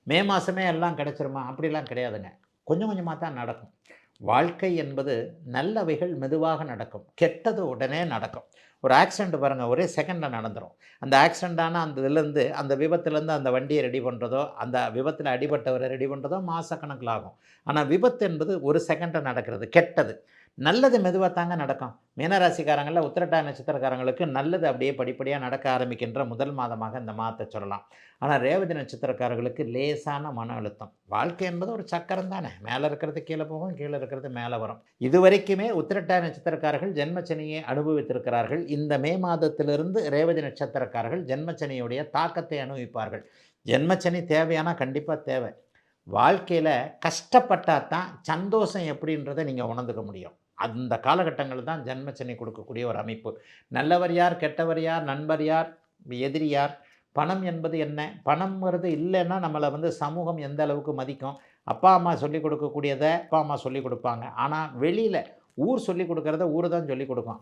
மே மாதமே எல்லாம் கிடைச்சிருமா அப்படிலாம் கிடையாதுங்க. கொஞ்சம் கொஞ்சமாக தான் நடக்கும். வாழ்க்கை என்பது நல்லவைகள் மெதுவாக நடக்கும், கெட்டது உடனே நடக்கும். ஒரு ஆக்சிடென்ட் பாருங்கள், ஒரே செகண்டில் நடந்துடும். அந்த ஆக்சிடென்ட்டான அந்த இதுலேருந்து அந்த விபத்துலேருந்து அந்த வண்டியை ரெடி பண்ணுறதோ, அந்த விபத்தில் அடிபட்டவரை ரெடி பண்ணுறதோ மாதக்கணக்கில் ஆகும். ஆனால் விபத்து என்பது ஒரு செகண்டில் நடக்கிறது, கெட்டது. நல்லது மெதுவாக தாங்க நடக்கும். மீனராசிக்காரங்களில் உத்திரட்டாதி நட்சத்திரக்காரங்களுக்கு நல்லது அப்படியே படிப்படியாக நடக்க ஆரம்பிக்கின்ற முதல் மாதமாக இந்த மாதத்தை சொல்லலாம். ஆனால் ரேவதி நட்சத்திரக்காரர்களுக்கு லேசான மன அழுத்தம். வாழ்க்கை என்பது ஒரு சக்கரம் தானே, மேலே இருக்கிறது கீழே போகும், கீழே இருக்கிறது மேலே வரும். இதுவரைக்குமே உத்திரட்டாதி நட்சத்திரக்காரர்கள் ஜென்மச்சனியை அனுபவித்திருக்கிறார்கள். இந்த மே மாதத்திலிருந்து ரேவதி நட்சத்திரக்காரர்கள் ஜென்மச்சனியுடைய தாக்கத்தை அனுபவிப்பார்கள். ஜென்மச்சனி தேவையானா கண்டிப்பாக தேவை. வாழ்க்கையில் கஷ்டப்பட்டால் தான் சந்தோஷம் எப்படின்றத நீங்கள் உணர்ந்துக்க முடியும். அந்த காலகட்டங்கள் தான் ஜென்மச்சனி கொடுக்கக்கூடிய ஒரு அமைப்பு. நல்லவர் யார், கெட்டவர் யார், நண்பர் யார், எதிரி யார், பணம் என்பது என்ன, பணம்ங்கிறது இல்லைன்னா நம்மளை சமூகம் எந்த அளவுக்கு மதிக்கும். அப்பா அம்மா சொல்லிக் கொடுக்கக்கூடியதை அப்பா அம்மா சொல்லிக் கொடுப்பாங்க. ஆனால் வெளியில் ஊர் சொல்லிக் கொடுக்குறத ஊர் தான் சொல்லிக் கொடுக்கும்.